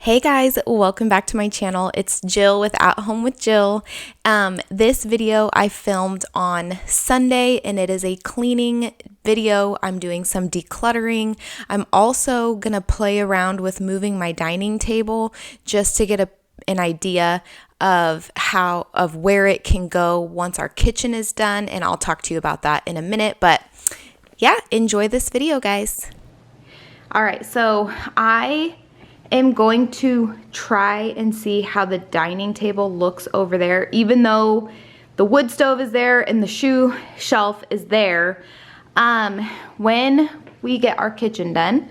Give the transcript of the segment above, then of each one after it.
Hey guys, welcome back to my channel. It's Jill with At Home with Jill. This video I filmed on Sunday and it is a cleaning video. I'm doing some decluttering. I'm also gonna play around with moving my dining table just to get an idea of where it can go once our kitchen is done, and I'll talk to you about that in a minute. But yeah, enjoy this video, guys. All right, so I am going to try and see how the dining table looks over there, even though the wood stove is there and the shoe shelf is there. When we get our kitchen done,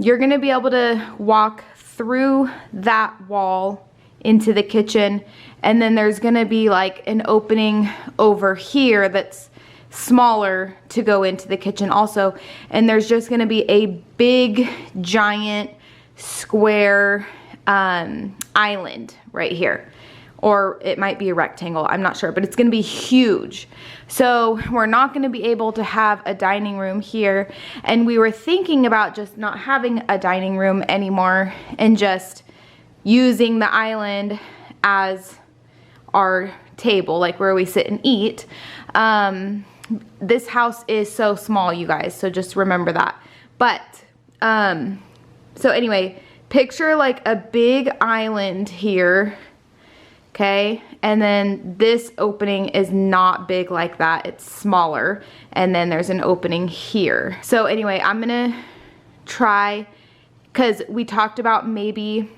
you're gonna be able to walk through that wall into the kitchen, and then there's gonna be like an opening over here that's smaller to go into the kitchen also, and there's just gonna be a big giant square island right here, or it might be a rectangle, I'm not sure, but it's gonna be huge. So we're not gonna be able to have a dining room here, and we were thinking about just not having a dining room anymore and just using the island as our table, like where we sit and eat. This house is so small, you guys, so just remember that. But so anyway, picture like a big island here, okay? And then this opening is not big like that, it's smaller. And then there's an opening here. So anyway, I'm gonna try, because we talked about maybe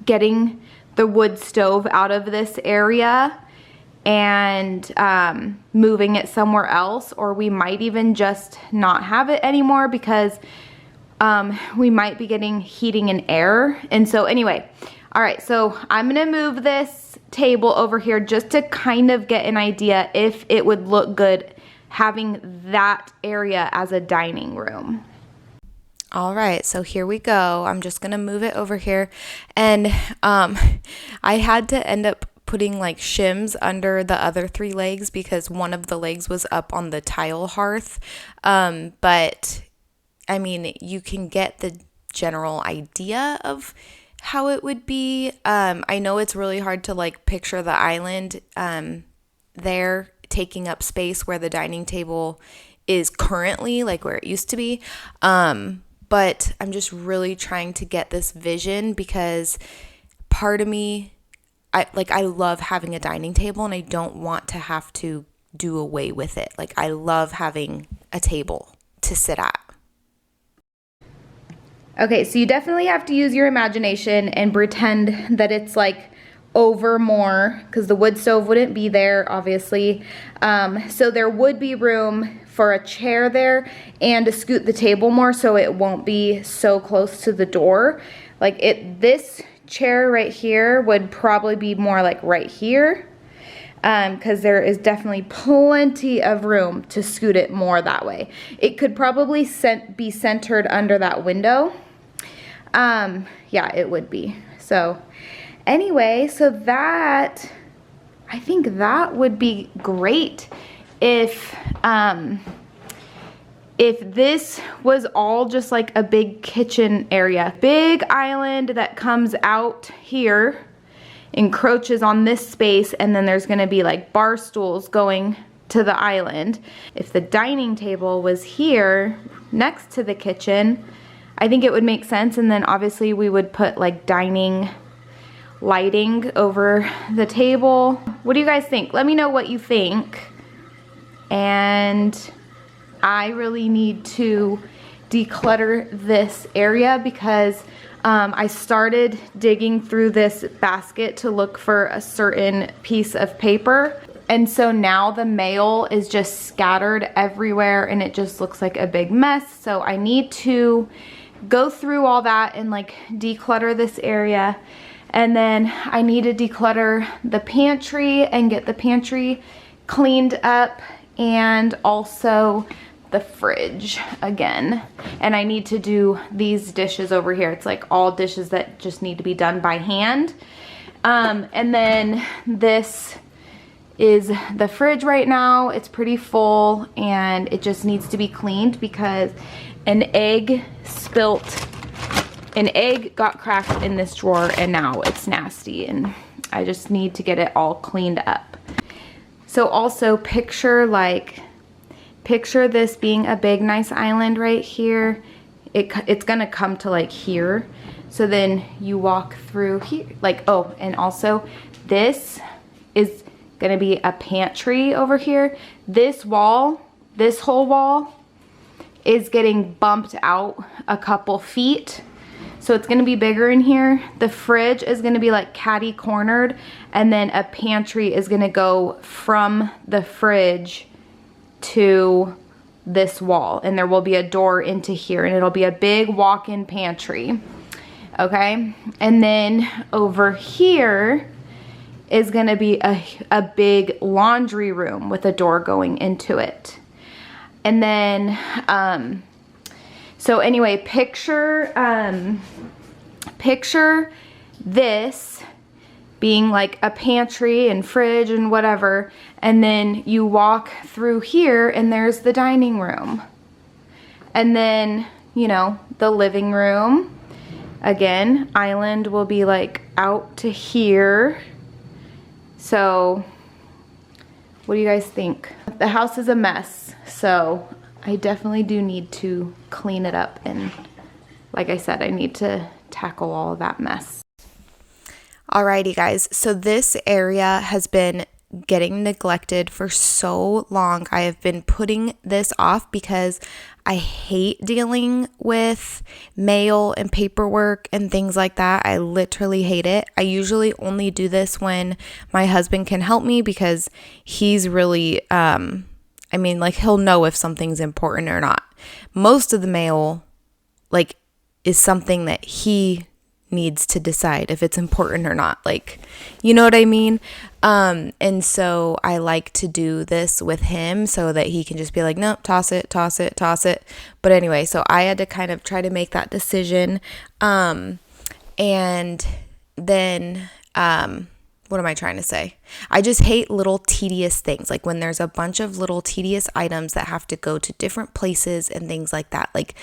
getting the wood stove out of this area and moving it somewhere else, or we might even just not have it anymore because we might be getting heating and air. And so anyway, all right, so I'm gonna move this table over here just to kind of get an idea if it would look good having that area as a dining room. All right, so here we go. I'm just gonna move it over here, and I had to end up putting like shims under the other three legs because one of the legs was up on the tile hearth, but I mean, you can get the general idea of how it would be. I know it's really hard to like picture the island there taking up space where the dining table is currently, like where it used to be. But I'm just really trying to get this vision because part of me, I love having a dining table and I don't want to have to do away with it. Like I love having a table to sit at. Okay, so you definitely have to use your imagination and pretend that it's like over more, because the wood stove wouldn't be there, obviously. So there would be room for a chair there and to scoot the table more so it won't be so close to the door. Like this chair right here would probably be more like right here, because there is definitely plenty of room to scoot it more that way. It could probably be centered under that window. Yeah, it would be. So anyway, so that, I think that would be great if this was all just like a big kitchen area. Big island that comes out here, encroaches on this space, and then there's gonna be like bar stools going to the island. If the dining table was here next to the kitchen, I think it would make sense, and then obviously we would put like dining lighting over the table. What do you guys think? Let me know what you think. And I really need to declutter this area because I started digging through this basket to look for a certain piece of paper. And so now the mail is just scattered everywhere and it just looks like a big mess. So I need to go through all that and like declutter this area. And then I need to declutter the pantry and get the pantry cleaned up, and also the fridge again. And I need to do these dishes over here. It's like all dishes that just need to be done by hand. And then this is the fridge right now. It's pretty full and it just needs to be cleaned because an egg spilt an egg got cracked in this drawer and now it's nasty and I just need to get it all cleaned up. So also picture this being a big nice island right here. It's gonna come to like here. So then you walk through here, like, oh, and also this is gonna be a pantry over here. This wall, this whole wall is getting bumped out a couple feet. So it's gonna be bigger in here. The fridge is gonna be like catty cornered, and then a pantry is gonna go from the fridge to this wall, and there will be a door into here, and it'll be a big walk-in pantry, okay? And then over here is gonna be a big laundry room with a door going into it. And then, so anyway, picture this being like a pantry and fridge and whatever, and then you walk through here and there's the dining room. And then, you know, the living room. Again, island will be like out to here. So, what do you guys think? The house is a mess, so I definitely do need to clean it up, and like I said, I need to tackle all of that mess. Alrighty guys, so this area has been getting neglected for so long. I have been putting this off because I hate dealing with mail and paperwork and things like that. I literally hate it. I usually only do this when my husband can help me because he's really, like he'll know if something's important or not. Most of the mail, like, is something that he needs to decide if it's important or not, like, you know what I mean? And so I like to do this with him so that he can just be like, nope, toss it. But anyway, so I had to kind of try to make that decision. And then, what am I trying to say? I just hate little tedious things. Like when there's a bunch of little tedious items that have to go to different places and things like that. Like,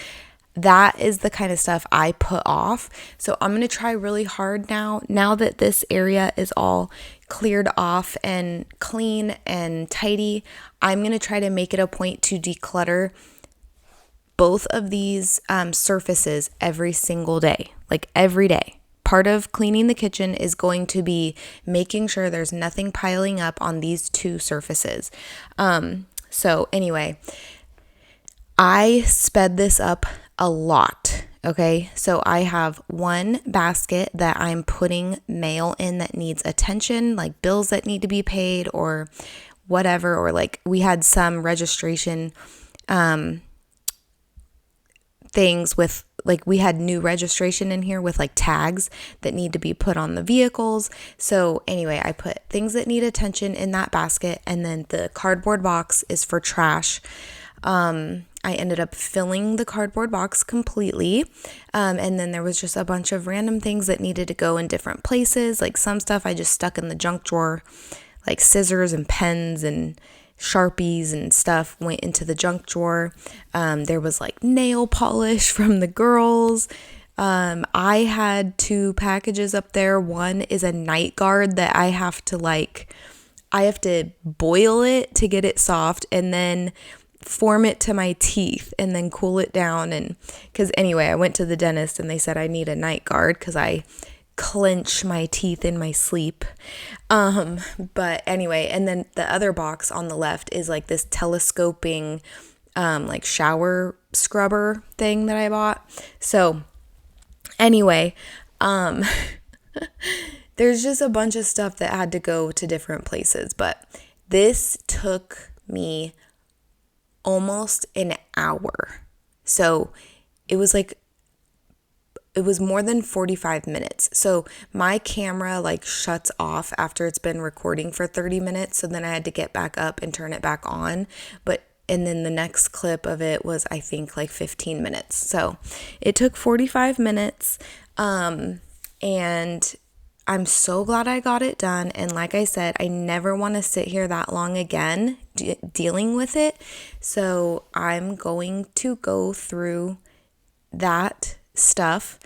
that is the kind of stuff I put off. So I'm going to try really hard now that this area is all cleared off and clean and tidy. I'm going to try to make it a point to declutter both of these surfaces every single day, like every day. Part of cleaning the kitchen is going to be making sure there's nothing piling up on these two surfaces. So anyway, I sped this up a lot. Okay, so I have one basket that I'm putting mail in that needs attention, like bills that need to be paid or whatever, or like we had some registration things with, like, we had new registration in here with like tags that need to be put on the vehicles. So anyway, I put things that need attention in that basket, and then the cardboard box is for trash. I ended up filling the cardboard box completely. And then there was just a bunch of random things that needed to go in different places. Like some stuff I just stuck in the junk drawer, like scissors and pens and Sharpies and stuff went into the junk drawer. There was like nail polish from the girls. I had 2 packages up there. One is a night guard that I have to boil it to get it soft, and then form it to my teeth and then cool it down. And because anyway, I went to the dentist and they said I need a night guard because I clench my teeth in my sleep. But anyway, and then the other box on the left is like this telescoping like shower scrubber thing that I bought. So anyway, there's just a bunch of stuff that had to go to different places, but this took me almost an hour. So it was more than 45 minutes. So my camera like shuts off after it's been recording for 30 minutes. So then I had to get back up and turn it back on. And then the next clip of it was, I think, like 15 minutes. So it took 45 minutes. And I'm so glad I got it done. And like I said, I never want to sit here that long again dealing with it. So I'm going to go through that stuff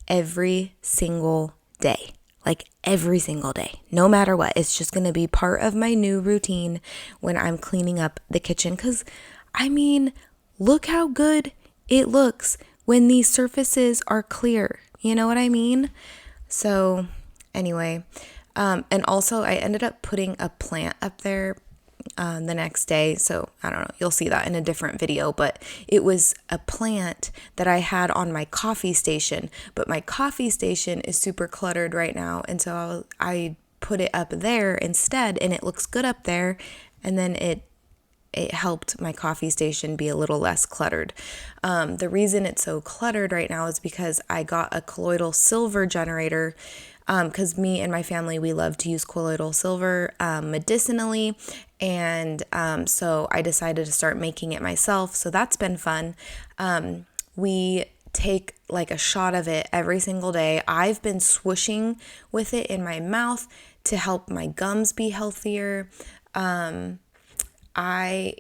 every single day. Like every single day, no matter what. It's just going to be part of my new routine when I'm cleaning up the kitchen. Because, I mean, look how good it looks when these surfaces are clear. You know what I mean? So, anyway, and also I ended up putting a plant up there the next day. So I don't know, you'll see that in a different video, but it was a plant that I had on my coffee station, but my coffee station is super cluttered right now. And so I put it up there instead, and it looks good up there. And then it helped my coffee station be a little less cluttered. The reason it's so cluttered right now is because I got a colloidal silver generator, because me and my family, we love to use colloidal silver medicinally. And so I decided to start making it myself. So that's been fun. We take like a shot of it every single day. I've been swooshing with it in my mouth to help my gums be healthier. I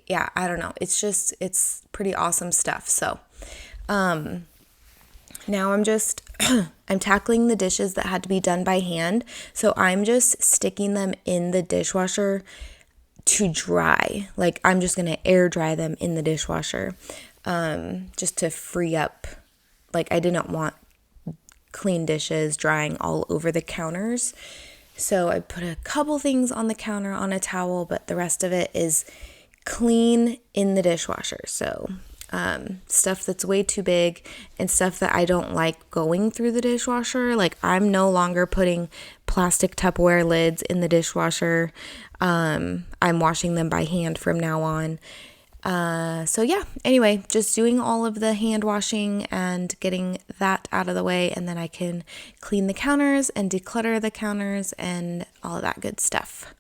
don't know. It's pretty awesome stuff. So, now I'm tackling the dishes that had to be done by hand. So I'm just sticking them in the dishwasher to dry. Like I'm just going to air dry them in the dishwasher, just to free up. Like I didn't want clean dishes drying all over the counters. So I put a couple things on the counter on a towel, but the rest of it is clean in the dishwasher. So stuff that's way too big and stuff that I don't like going through the dishwasher. Like I'm no longer putting plastic Tupperware lids in the dishwasher. I'm washing them by hand from now on. So yeah, anyway, just doing all of the hand washing and getting that out of the way, and then I can clean the counters and declutter the counters and all of that good stuff.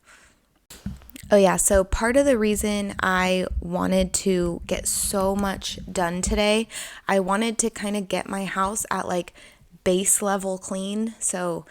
Oh yeah, so part of the reason I wanted to get so much done today, I wanted to kind of get my house at like base level clean. So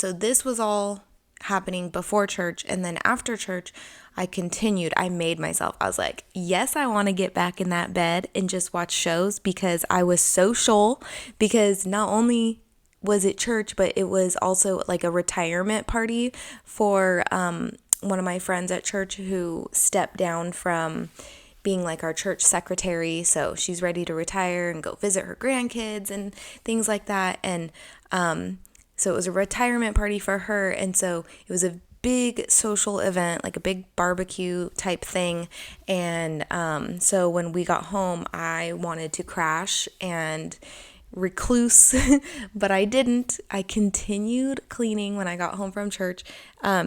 this was all happening before church, and then after church I continued. I made myself, I was like, yes, I want to get back in that bed and just watch shows, because I was so shoal, because not only was it church, but it was also like a retirement party for one of my friends at church who stepped down from being like our church secretary. So she's ready to retire and go visit her grandkids and things like that. And so it was a retirement party for her. And so it was a big social event, like a big barbecue type thing. And so when we got home, I wanted to crash and recluse, but I didn't. I continued cleaning when I got home from church,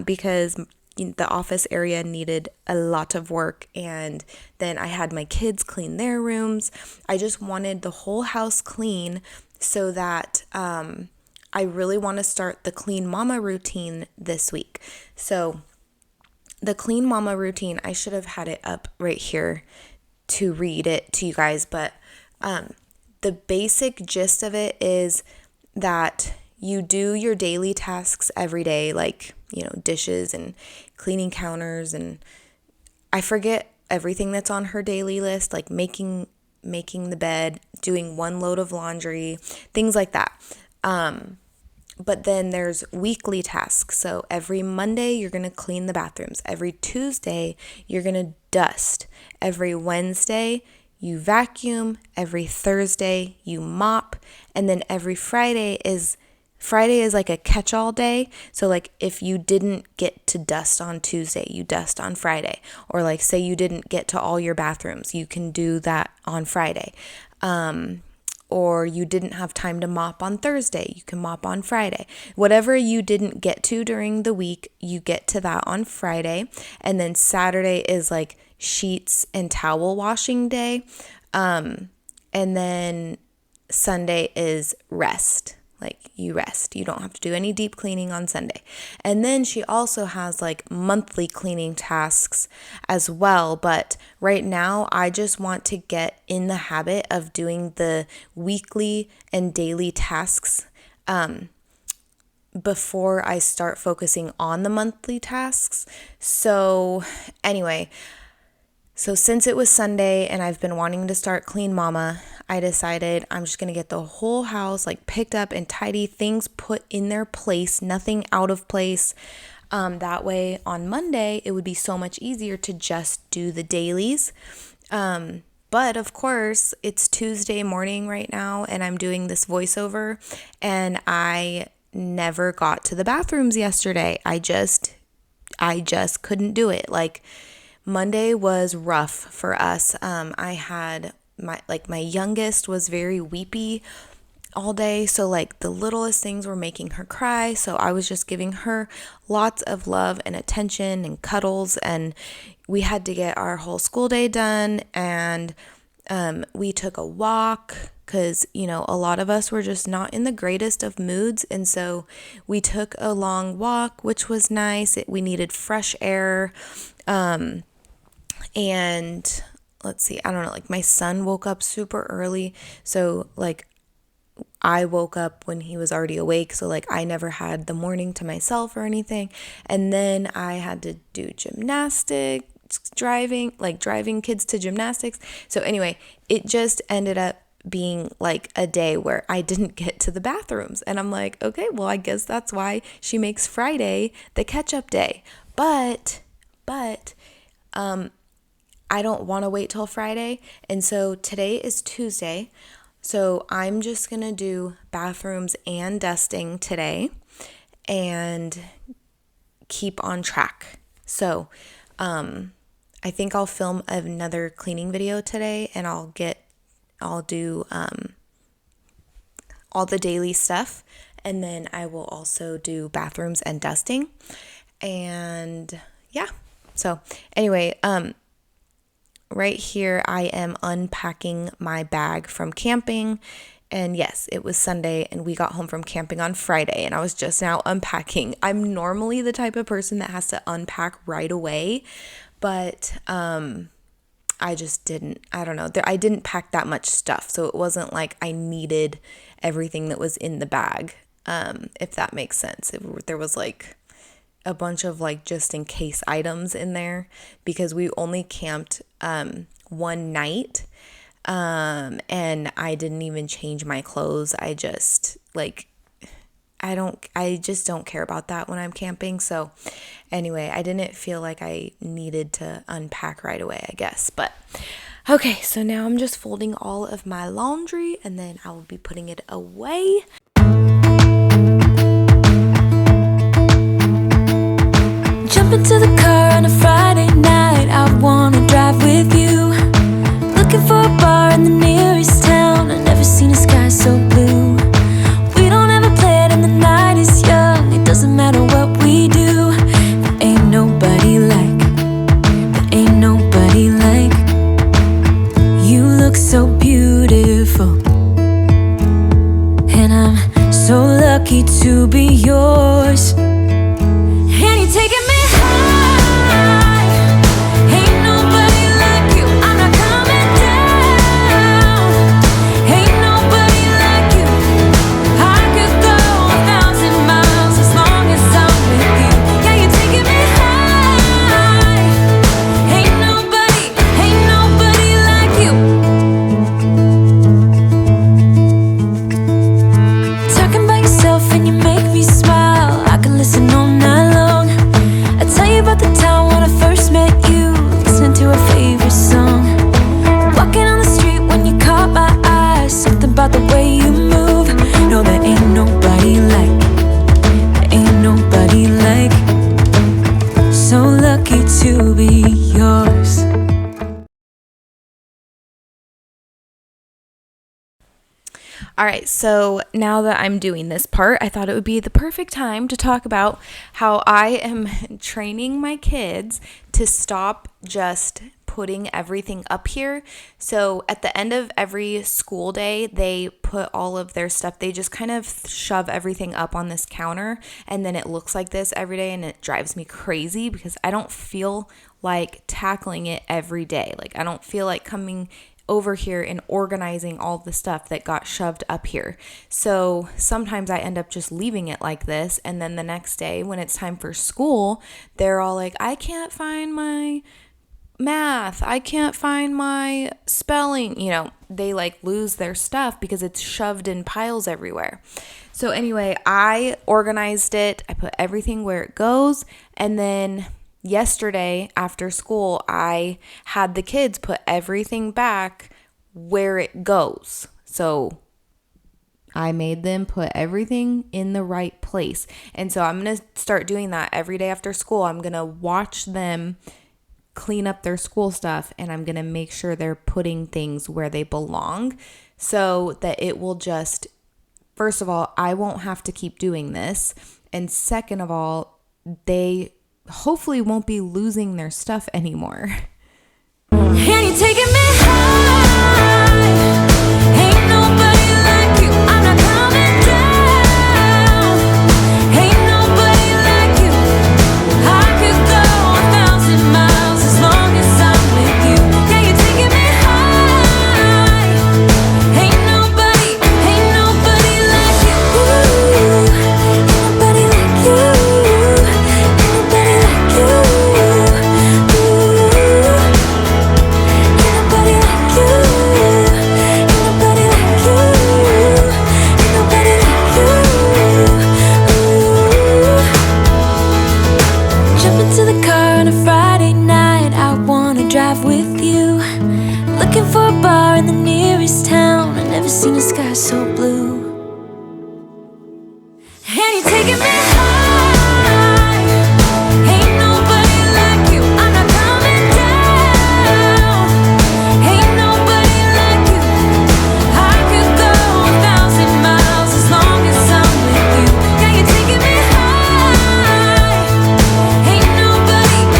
because the office area needed a lot of work, and then I had my kids clean their rooms. I just wanted the whole house clean, so that I really want to start the Clean Mama routine this week. So the Clean Mama routine, I should have had it up right here to read it to you guys, but the basic gist of it is that you do your daily tasks every day, like, dishes and cleaning counters, and I forget everything that's on her daily list, like making the bed, doing one load of laundry, things like that. But then there's weekly tasks. So every Monday, you're going to clean the bathrooms. Every Tuesday, you're going to dust. Every Wednesday, you vacuum. Every Thursday, you mop. And then every Friday is like a catch-all day. So like if you didn't get to dust on Tuesday, you dust on Friday. Or like say you didn't get to all your bathrooms, you can do that on Friday. Or you didn't have time to mop on Thursday, you can mop on Friday. Whatever you didn't get to during the week, you get to that on Friday. And then Saturday is like sheets and towel washing day. And then Sunday is rest. Like you rest. You don't have to do any deep cleaning on Sunday. And then she also has like monthly cleaning tasks as well. But right now, I just want to get in the habit of doing the weekly and daily tasks before I start focusing on the monthly tasks. So anyway, So since it was Sunday and I've been wanting to start Clean Mama, I decided I'm just going to get the whole house like picked up and tidy, things put in their place, nothing out of place. That way on Monday, it would be so much easier to just do the dailies. But of course, it's Tuesday morning right now and I'm doing this voiceover and I never got to the bathrooms yesterday. I just couldn't do it. Like Monday was rough for us. I had my youngest was very weepy all day. So like the littlest things were making her cry. So I was just giving her lots of love and attention and cuddles. And we had to get our whole school day done. And we took a walk because, a lot of us were just not in the greatest of moods. And so we took a long walk, which was nice. We needed fresh air. And let's see, I don't know, like my son woke up super early. So like I woke up when he was already awake. So like I never had the morning to myself or anything. And then I had to do gymnastics, driving kids to gymnastics. So anyway, it just ended up being like a day where I didn't get to the bathrooms. And I'm like, okay, well, I guess that's why she makes Friday the catch-up day. But I don't want to wait till Friday. And so today is Tuesday. So I'm just going to do bathrooms and dusting today and keep on track. So I think I'll film another cleaning video today and I'll do all the daily stuff. And then I will also do bathrooms and dusting. And yeah. So anyway, right here, I am unpacking my bag from camping. And yes, it was Sunday and we got home from camping on Friday and I was just now unpacking. I'm normally the type of person that has to unpack right away, but I just didn't. I don't know. I didn't pack that much stuff, so it wasn't like I needed everything that was in the bag, if that makes sense. There was like a bunch of like just in case items in there because we only camped one night and I didn't even change my clothes. I just don't care about that when I'm camping. So anyway, I didn't feel like I needed to unpack right away, I guess. But okay, so now I'm just folding all of my laundry and then I will be putting it away. Jump into the car on a Friday night, I wanna drive with you. Looking for a bar in the nearest town, I've never seen a sky so blue. We don't ever play it and the night is young, it doesn't matter what we do. There ain't nobody like you look so beautiful. And I'm so lucky to be yours. And you're taking me to be yours. All right, so now that I'm doing this part, I thought it would be the perfect time to talk about how I am training my kids to stop just putting everything up here. So at the end of every school day, they put all of their stuff, they just kind of shove everything up on this counter, and then it looks like this every day, and it drives me crazy because I don't feel like tackling it every day. Like I don't feel like coming over here and organizing all the stuff that got shoved up here. So sometimes I end up just leaving it like this, and then the next day when it's time for school, they're all like, I can't find my math, I can't find my spelling. They like lose their stuff because it's shoved in piles everywhere. So anyway, I organized it. I put everything where it goes. And then yesterday after school, I had the kids put everything back where it goes. So I made them put everything in the right place. And so I'm going to start doing that every day after school. I'm going to watch them clean up their school stuff, and I'm going to make sure they're putting things where they belong so that it will just, first of all, I won't have to keep doing this. And second of all, they hopefully won't be losing their stuff anymore. And you're taking me high. Ain't nobody like you. I'm not coming down. Ain't nobody like you. I could go 1,000 miles as long as I'm with you. Yeah, you're taking me high. Ain't nobody like you. Ain't nobody like you. Ain't nobody like you. With you, looking for a bar in the nearest town. I've never seen a sky so blue. And you're taking me high. Ain't nobody like you. I'm not coming down. Ain't nobody like you. I could go 1,000 miles as long as I'm with you. Yeah, you're taking me high. Ain't nobody like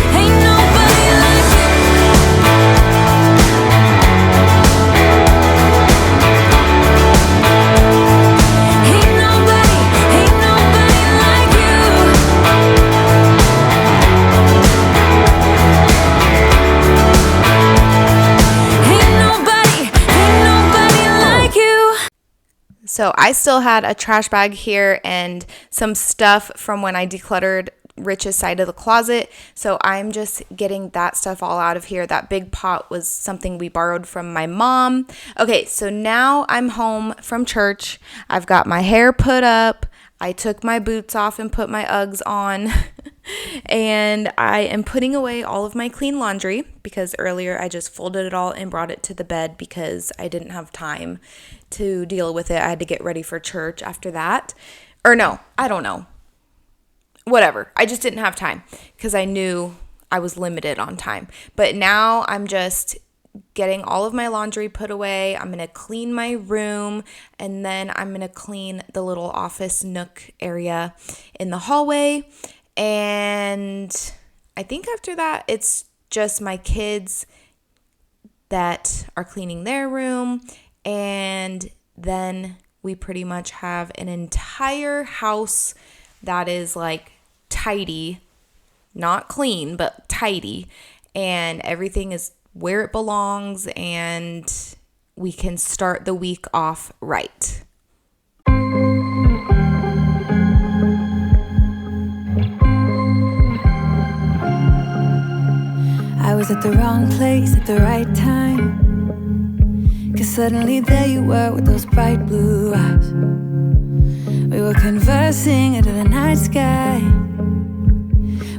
you. So I still had a trash bag here and some stuff from when I decluttered Rich's side of the closet. So I'm just getting that stuff all out of here. That big pot was something we borrowed from my mom. Okay, so now I'm home from church. I've got my hair put up. I took my boots off and put my Uggs on. And I am putting away all of my clean laundry because earlier I just folded it all and brought it to the bed because I didn't have time to deal with it. I had to get ready for church after that. Or no, I don't know. Whatever. I just didn't have time because I knew I was limited on time. But now I'm just getting all of my laundry put away. I'm going to clean my room, and then I'm going to clean the little office nook area in the hallway. And I think after that, it's just my kids that are cleaning their room. And then we pretty much have an entire house that is like tidy, not clean, but tidy. And everything is where it belongs, and we can start the week off right. I was at the wrong place at the right time, 'cause suddenly there you were with those bright blue eyes. We were conversing under the night sky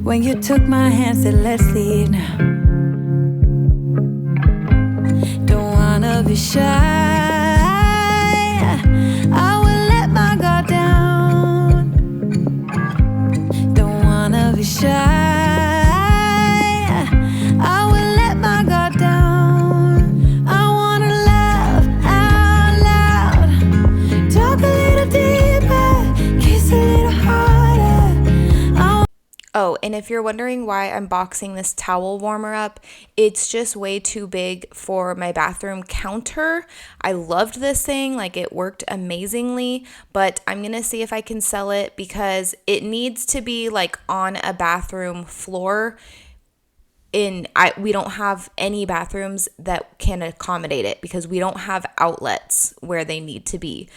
when you took my hand, said let's leave now. Don't wanna be shy, I will let my guard down. Don't wanna be shy, Oh, and if you're wondering why I'm boxing this towel warmer up, it's just way too big for my bathroom counter. I loved this thing, like it worked amazingly, but I'm gonna see if I can sell it because it needs to be like on a bathroom floor. We don't have any bathrooms that can accommodate it because we don't have outlets where they need to be.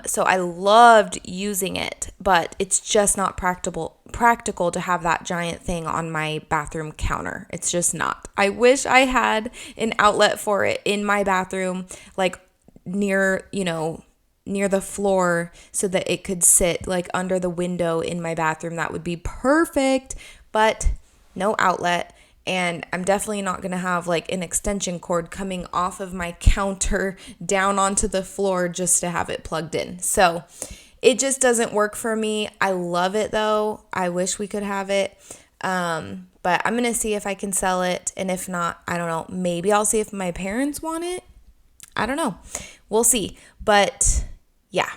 So I loved using it, but it's just not practical practical to have that giant thing on my bathroom counter. It's just not. I wish I had an outlet for it in my bathroom, like near the floor, so that it could sit like under the window in my bathroom. That would be perfect, but no outlet. And I'm definitely not going to have like an extension cord coming off of my counter down onto the floor just to have it plugged in. So it just doesn't work for me. I love it though. I wish we could have it. But I'm going to see if I can sell it. And if not, I don't know. Maybe I'll see if my parents want it. I don't know. We'll see. But yeah.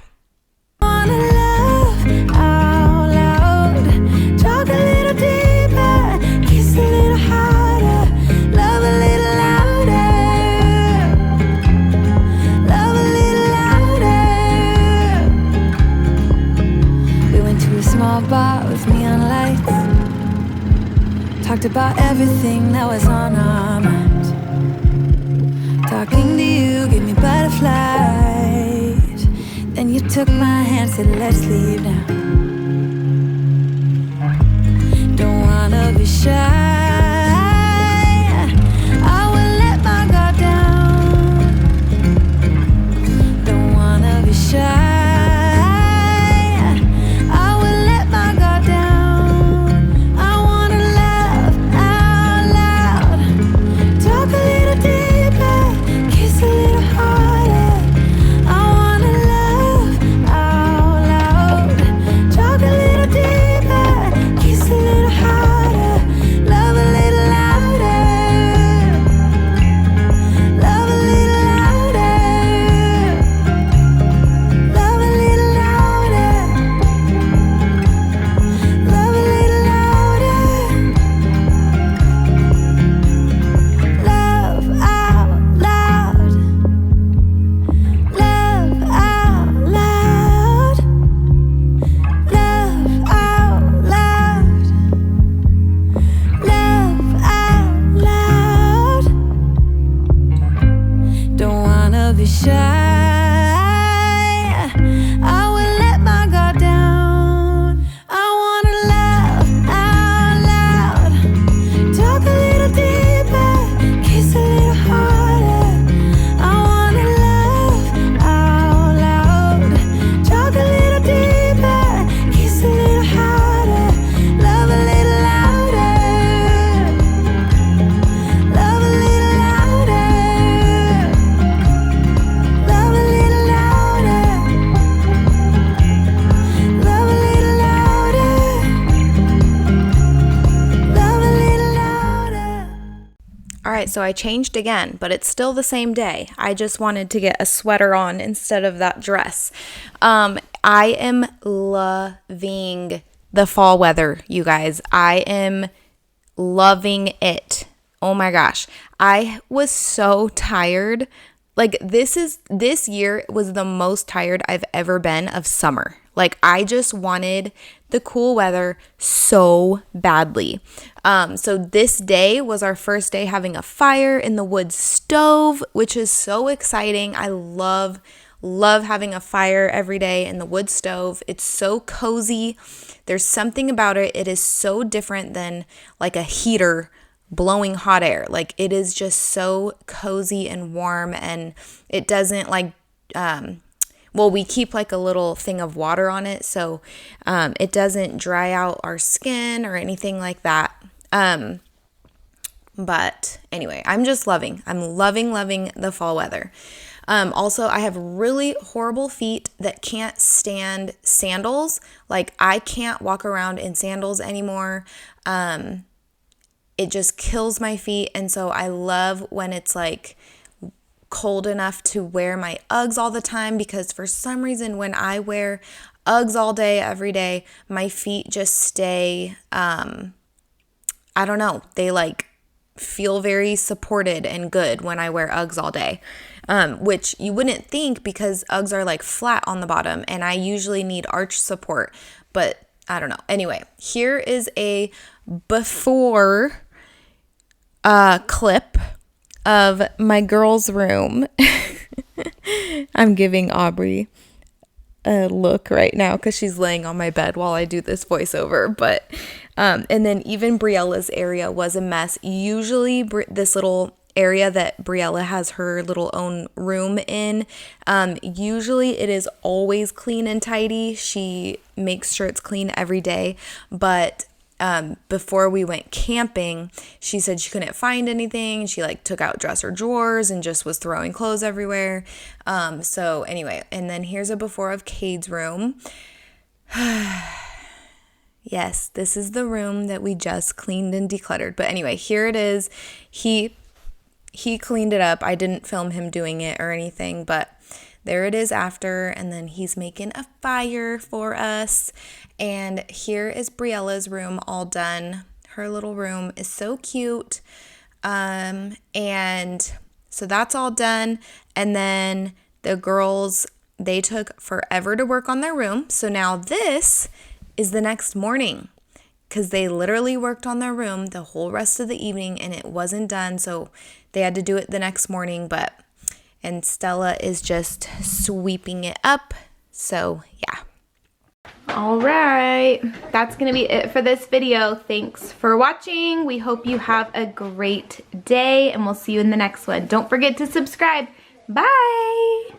Wanna love out loud, talk a little deeper, kiss a little harder, love a little louder, love a little louder. We went to a small bar with neon lights, talked about everything that was on our minds. Talking to you gave me butterflies. Then you took my hand, said let's leave now. Don't wanna be shy, I will let my guard down. Don't wanna be shy, I will let my guard down. I wanna laugh out loud, talk a little deeper, kiss a little harder. So I changed again, but it's still the same day. I just wanted to get a sweater on instead of that dress. I am loving the fall weather, you guys. I am loving it. Oh my gosh. I was so tired. Like this year was the most tired I've ever been of summer. Like I just wanted the cool weather so badly. So this day was our first day having a fire in the wood stove, which is so exciting. I love having a fire every day in the wood stove. It's so cozy. There's something about it. It is so different than like a heater blowing hot air. Like it is just so cozy and warm, and it doesn't like we keep like a little thing of water on it, so it doesn't dry out our skin or anything like that. But anyway, I'm loving the fall weather. Also, I have really horrible feet that can't stand sandals. Like I can't walk around in sandals anymore. It just kills my feet. And so I love when it's like cold enough to wear my Uggs all the time, because for some reason when I wear Uggs all day, every day, my feet just stay, I don't know, they like feel very supported and good when I wear Uggs all day, which you wouldn't think because Uggs are like flat on the bottom and I usually need arch support, but I don't know. Anyway, here is a before clip of my girl's room. I'm giving Aubrey look right now because she's laying on my bed while I do this voiceover. But and then even Briella's area was a mess. Usually this little area that Briella has her little own room in, usually it is always clean and tidy. She makes sure it's clean every day, but before we went camping, she said she couldn't find anything. She like took out dresser drawers and just was throwing clothes everywhere. So anyway, and then here's a before of Cade's room. Yes, this is the room that we just cleaned and decluttered. But anyway, here it is. He cleaned it up. I didn't film him doing it or anything, but there it is after. And then he's making a fire for us. And here is Briella's room all done. Her little room is so cute. And so that's all done. And then the girls, they took forever to work on their room. So now this is the next morning, because they literally worked on their room the whole rest of the evening and it wasn't done. So they had to do it the next morning, and Stella is just sweeping it up. So yeah. All right, that's gonna be it for this video. Thanks for watching. We hope you have a great day and we'll see you in the next one. Don't forget to subscribe. Bye.